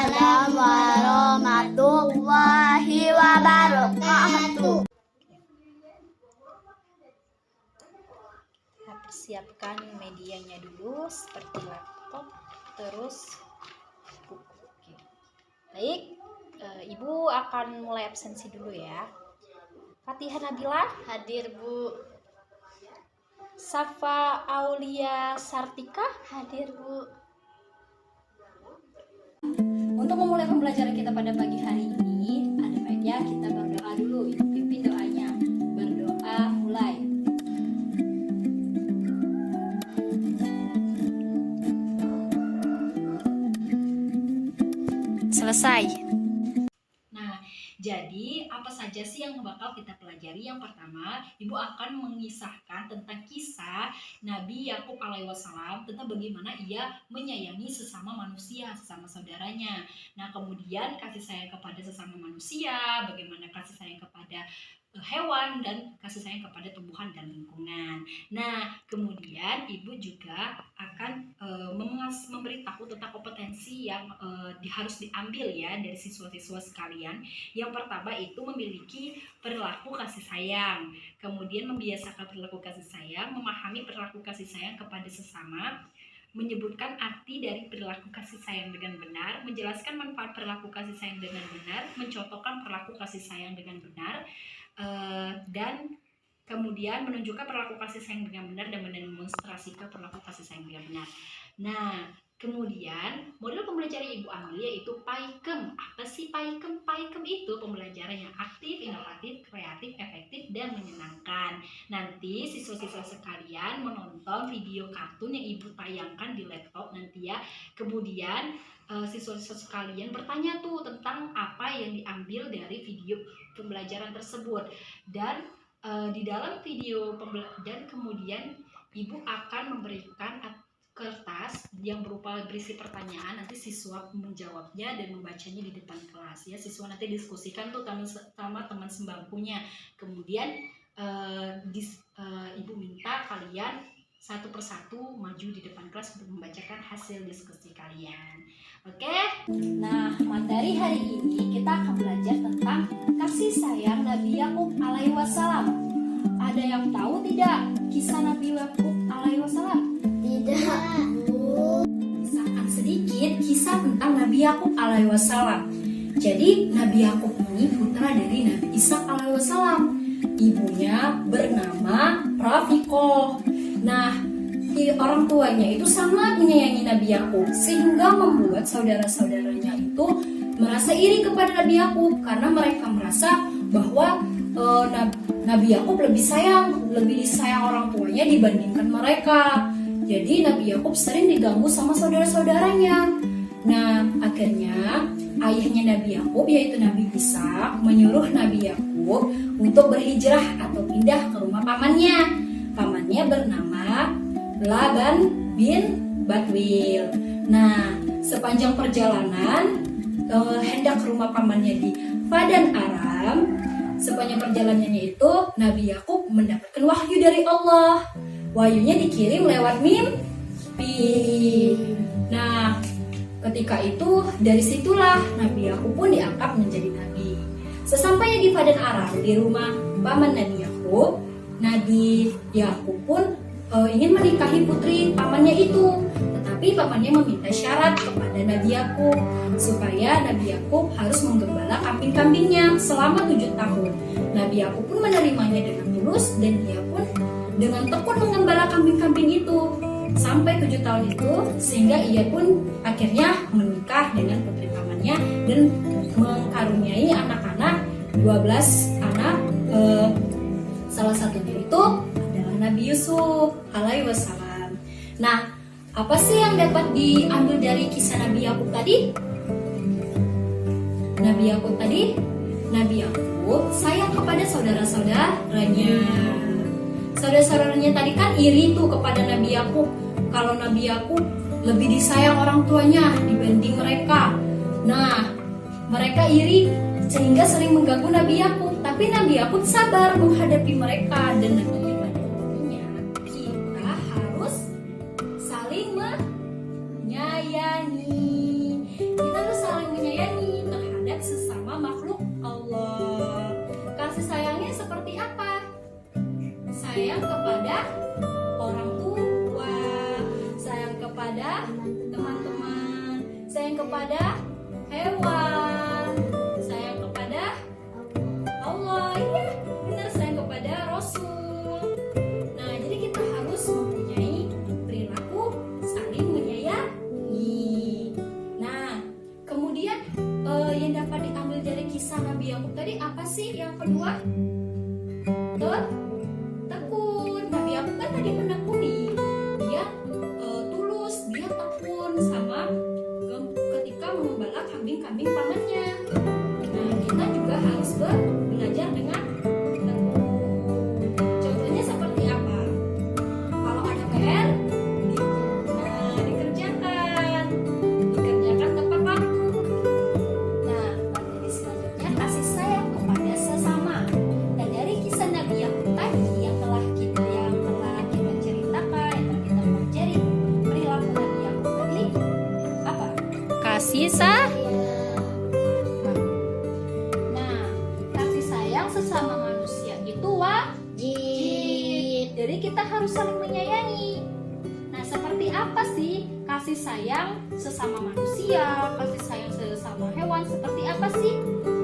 Waalaikumsalam warahmatullahi wabarakatuh. Nah, persiapkan medianya dulu seperti laptop, terus buku. Oke. Baik, Ibu akan mulai absensi dulu ya. Fatihah Nabila, Hadir Bu. Safa Aulia Sartika. Hadir Bu. Untuk memulai pembelajaran kita pada pagi hari ini, ada baiknya kita berdoa dulu. Ibu pimpin doanya. Berdoa mulai. Selesai. Nah, jadi apa saja sih yang bakal kita pelajari? Yang pertama, Ibu akan mengisahkan tentang kisah Nabi Yakub alaihissalam, tentang bagaimana ia menyayangi sesama manusia, sesama saudaranya. Nah, kemudian kasih sayang kepada sesama manusia, bagaimana kasih sayang kepada hewan, dan kasih sayang kepada tumbuhan dan lingkungan. Nah, kemudian Ibu juga akan memberitahu tentang kompetensi yang harus diambil ya dari siswa-siswa sekalian. Yang pertama itu memiliki perilaku kasih sayang, kemudian membiasakan perilaku kasih sayang, memahami perilaku kasih sayang kepada sesama, menyebutkan arti dari perilaku kasih sayang dengan benar, menjelaskan manfaat perilaku kasih sayang dengan benar, mencontohkan perilaku kasih sayang dengan benar, dan kemudian menunjukkan perilaku kasih sayang dengan benar dan mendemonstrasikan perilaku kasih sayang dengan benar. Nah, kemudian model pembelajaran Ibu ambil yaitu PAIKEM. Apa sih PAIKEM? PAIKEM itu pembelajaran yang aktif, inovatif, kreatif, efektif, dan menyenangkan. Nanti siswa-siswa sekalian menonton video kartun yang Ibu tayangkan di laptop nanti ya. Kemudian siswa-siswa sekalian bertanya tuh tentang apa yang diambil dari video pembelajaran tersebut. Dan di dalam video dan kemudian Ibu akan memberikan kertas yang berupa berisi pertanyaan, nanti siswa menjawabnya dan membacanya di depan kelas ya. Siswa nanti diskusikan tuh sama teman sebangkunya. Kemudian Ibu minta kalian satu persatu maju di depan kelas untuk membacakan hasil diskusi kalian. Oke? Nah, materi hari ini kita akan belajar tentang kasih sayang Nabi Yakub alaihissalam. Ada yang tahu tidak kisah Nabi Yakub alaihissalam? Tidak Bu. Kisahkan sedikit kisah tentang Nabi Yakub alaihissalam. Jadi Nabi Yakub ini putra dari Nabi Ishak alaihissalam. Ibunya bernama Rafikoh. Nah, orang tuanya itu sangat menyayangi Nabi Yakub sehingga membuat saudara-saudaranya itu merasa iri kepada Nabi Yakub karena mereka merasa bahwa Nabi Yakub lebih disayang orang tuanya dibandingkan mereka. Jadi Nabi Yakub sering diganggu sama saudara-saudaranya. Nah, akhirnya ayahnya Nabi Yakub yaitu Nabi Ishak menyuruh Nabi Yakub untuk berhijrah atau pindah ke rumah pamannya. Pamannya bernama Laban bin Batwil. Nah, sepanjang perjalanan hendak ke rumah pamannya di Padan Aram, sepanjang perjalanannya itu Nabi Yakub mendapatkan wahyu dari Allah. Wahyunya dikirim lewat mimpi. Nah, ketika itu dari situlah Nabi Yakub pun diangkat menjadi nabi. Sesampainya di Padan Aram di rumah paman Nabi Yakub, Nabi Yakub pun ingin menikahi putri pamannya itu, tetapi pamannya meminta syarat kepada Nabi Yakub supaya Nabi Yakub harus menggembala kambing-kambingnya selama 7 tahun. Nabi Yakub pun menerimanya dengan tulus dan dia pun dengan tekun menggembala kambing-kambing itu sampai 7 tahun itu, sehingga ia pun akhirnya menikah dengan putri pamannya dan mengkaruniai anak-anak 12 anak. Salah satunya itu adalah Nabi Yusuf alaihissalam. Nah, apa sih yang dapat diambil dari kisah Nabi Yakub tadi? Nabi Yakub sayang kepada saudara-saudaranya. Saudara-saudaranya tadi kan iri tuh kepada Nabi Yakub. Kalau Nabi Yakub lebih disayang orang tuanya dibanding mereka. Nah, mereka iri sehingga sering mengganggu Nabi Yakub. Tapi Nabi Yakub sabar menghadapi mereka dan menghadapinya. Kita harus saling menyayangi. Kita harus saling sayang kepada orang tua, sayang kepada teman-teman, sayang kepada hewan, sayang kepada Allah, iya benar, sayang kepada Rasul. Nah, jadi kita harus mempunyai perilaku saling menyayangi. Nah, kemudian yang dapat diambil dari kisah Nabi Yakub tadi apa sih? Yang kedua, tekun. Nabi Yakub kan tadi menekuni, dia tulus, dia tekun sama ketika mengembala kambing-kambing pamannya. Nah, kita juga harus belajar dengan tekun. Contohnya seperti apa? Kalau ada PR, dikerjakan tepat waktu. Nah, materi selanjutnya kasih sayang kepada sesama. Dan dari kisah Nabi Yakub tadi yang telah kita ceritakan, yang telah kita pelajari, perilaku Nabi Yakub tadi apa? Kasih sayang. Nah, kasih sayang sesama manusia itu wajib. Jadi kita harus saling menyayangi. Nah, seperti apa sih kasih sayang sesama manusia, kasih sayang sesama hewan? Seperti apa sih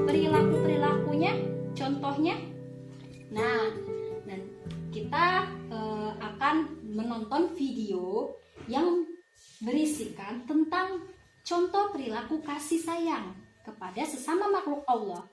perilakunya? Contohnya? Nah, dan kita akan menonton video yang berisikan tentang contoh perilaku kasih sayang kepada sesama makhluk Allah.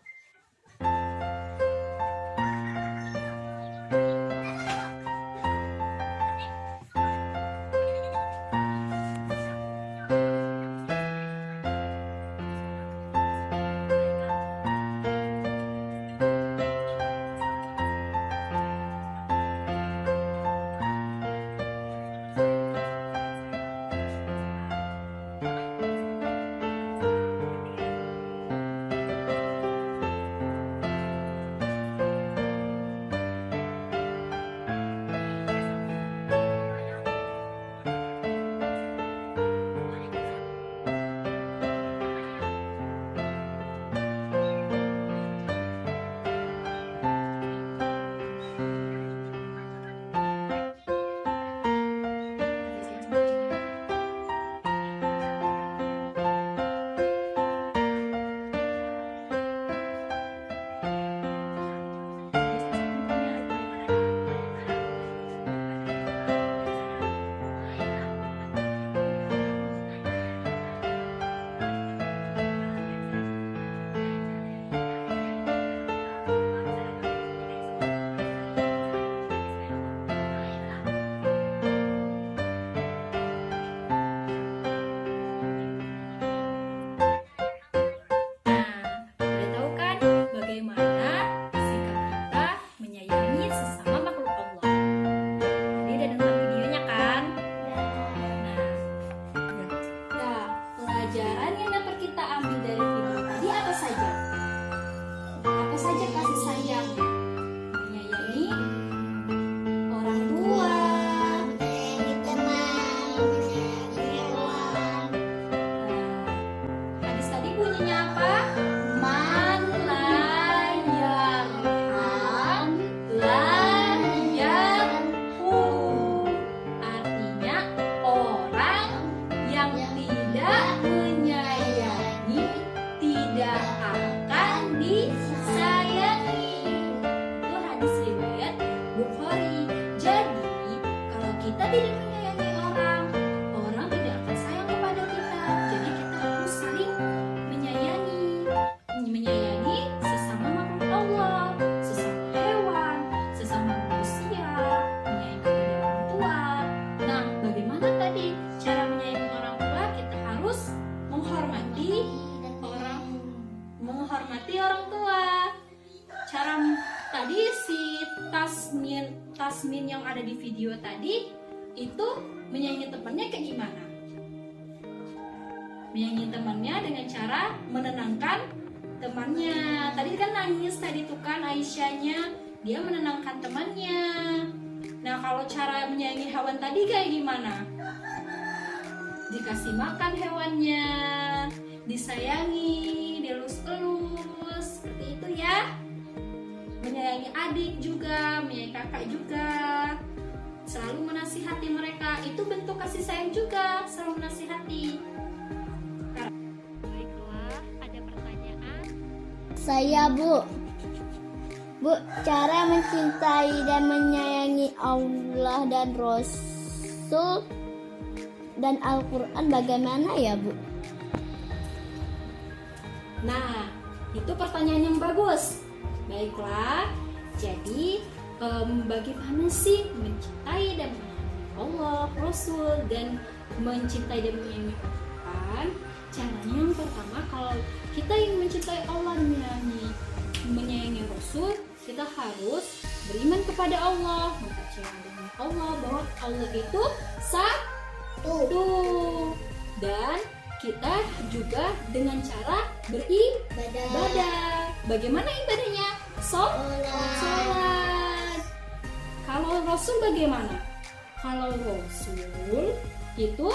Tasmin yang ada di video tadi itu menyayangi temannya kayak gimana? Menyayangi temannya dengan cara menenangkan temannya. Tadi kan nangis tadi tuh kan Aisyahnya, dia menenangkan temannya. Nah, kalau cara menyayangi hewan tadi kayak gimana? Dikasih makan hewannya, disayangi, dilus-elus, seperti itu ya. Menyayangi adik juga, menyayangi kakak juga. selalu menasihati mereka. Itu bentuk kasih sayang juga, selalu menasihati. Baiklah, ada pertanyaan? Saya Bu, cara mencintai dan menyayangi Allah dan Rasul dan Al-Quran bagaimana ya Bu? Nah, itu pertanyaan yang bagus. Baiklah, jadi bagaimana sih mencintai dan menyayangi Allah, Rasul, dan mencintai dan menyayangi Al-Quran? Caranya yang pertama, kalau kita ingin mencintai Allah dan menyayangi Rasul, kita harus beriman kepada Allah, mempercayai dengan Allah bahwa Allah itu satu, dan kita juga dengan cara beribadah. Bagaimana ibadahnya? Sholat. Kalau Rasul bagaimana? Kalau Rasul itu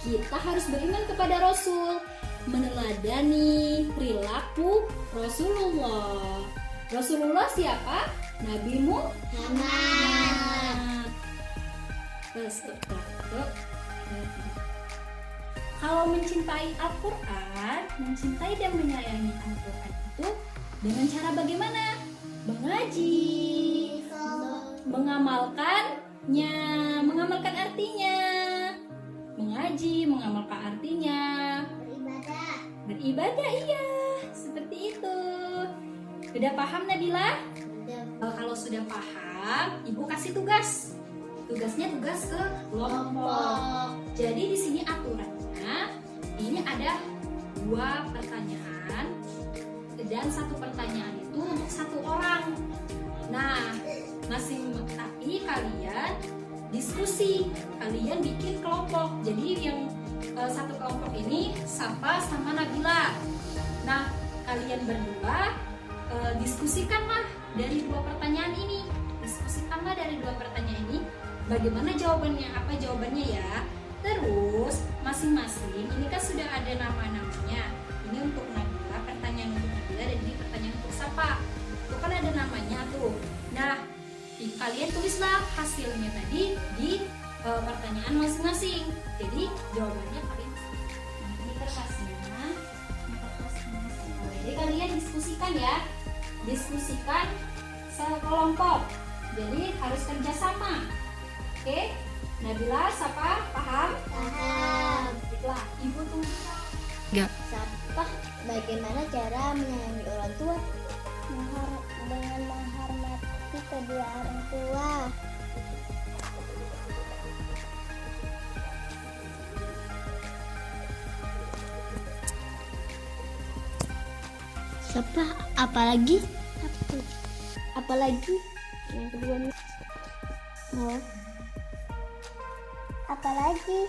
kita harus beriman kepada Rasul, meneladani perilaku Rasulullah. Rasulullah siapa? Nabi Muhammad. Kalau mencintai Al-Quran, mencintai dan menyayangi Al-Quran itu dengan cara bagaimana? Mengaji, mengamalkannya, mengamalkan artinya. Mengaji, mengamalkan artinya. Beribadah, iya, seperti itu. Sudah paham Nabila? Kalau sudah paham, Ibu kasih tugas. Tugasnya tugas ke kelompok. Jadi di sini aturannya, ini ada 2 pertanyaan dan 1 pertanyaan itu untuk 1 orang. Nah, tapi kalian diskusi, kalian bikin kelompok. Jadi yang 1 kelompok ini Safa sama Nabila. Nah, kalian berdua diskusikanlah dari 2 pertanyaan ini. Diskusikanlah dari 2 pertanyaan ini. Bagaimana jawabannya? Apa jawabannya ya? Terus masing-masing ini kan sudah ada nama-namanya. Ini untuk Nabila, pertanyaan untuk Nabila, dan ini pertanyaan untuk Safa. Itu kan ada namanya tuh. Nah, kalian tulislah hasilnya tadi di pertanyaan masing-masing. Jadi jawabannya kalian ini kertasnya. Jadi kalian diskusikan ya. Diskusikan sekelompok. Jadi harus kerjasama. Oke, Nabila, Safa, paham? Paham. Baiklah, Ibu tunggu. Safa, bagaimana cara menyayangi orang tua? Dengan menghormati kedua orang tua. Safa, apalagi? Apalagi? Yang kedua nih. Oh. Apalagi?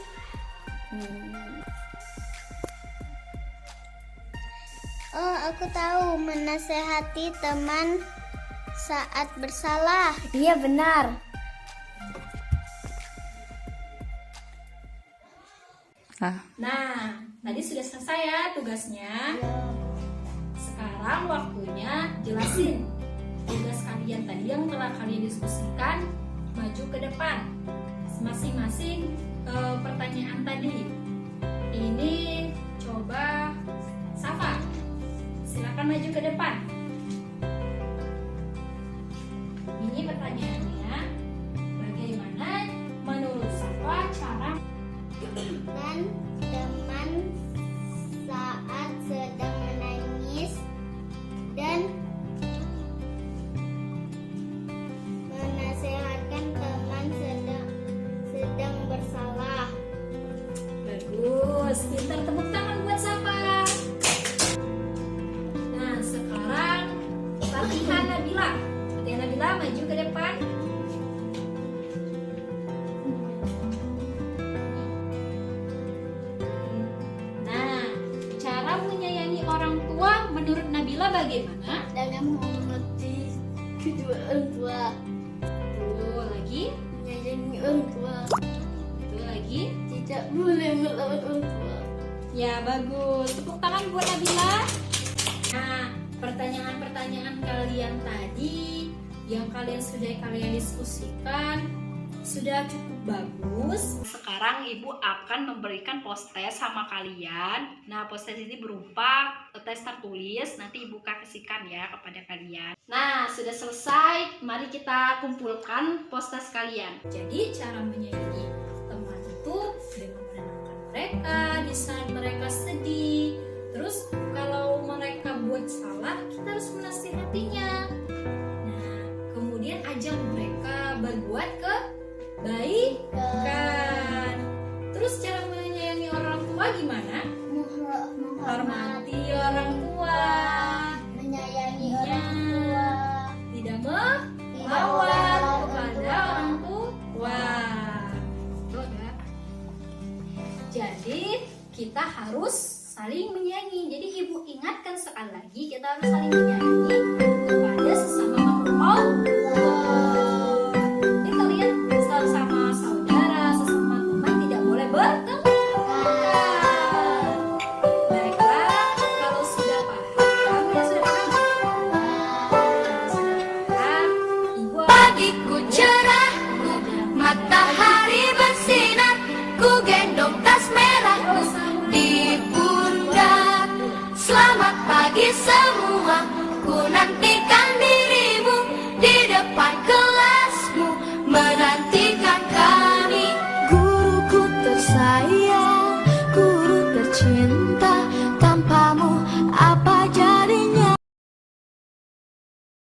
Oh, aku tahu, menasehati teman saat bersalah. Iya, benar. Nah, tadi sudah selesai ya tugasnya. Sekarang waktunya jelasin tugas kalian tadi yang telah kalian diskusikan. Maju ke depan. Masing-masing pertanyaan tadi. Ini coba Safa, silakan maju ke depan. Ini pertanyaannya, bagaimana menurut Safa cara Dan teman saat sedang menangis dan menasehatkan teman sedang bersalah. bagus, pintar, tepuk tangan buat Safa. Nah, sekarang latihan Nabila. Latihan Nabila, maju ke depan. Nah, cara menyayangi orang tua menurut Nabila bagaimana? Dengan menghormati kedua orang tua, Tuh, lagi. menyayangi orang tua, Tuh, lagi. tidak boleh melawan orang tua. Ya, bagus. Tepuk tangan buat Nabila. Nah, pertanyaan-pertanyaan kalian tadi yang kalian diskusikan, Sudah cukup bagus. Sekarang Ibu akan memberikan post-test sama kalian. Nah, post-test ini berupa tes tertulis. Nanti Ibu kasihkan ya kepada kalian. Nah, sudah selesai. Mari kita kumpulkan post-test kalian. Jadi cara menyayangi teman itu dengan menenangkan mereka di saat mereka sedih. Terus kalau mereka buat salah, kita harus menasihatinya. Nah, kemudian ajak mereka berbuat kebaikan. Terus cara menyayangi orang tua gimana? Hormati orang tua, menyayangi orang tua, tidak melawat kepada orang tua. Tuh, ya. Jadi kita harus saling menyayangi. Jadi Ibu ingatkan sekali lagi, kita harus saling menyayangi kepada sesama makhluk Allah. Ini kalian sama saudara, sesama teman tidak boleh bertengkar. Baiklah, kalau sudah paham, ya sudah paham. Kalau sudah paham, Ibu Pagiku cerah, matahari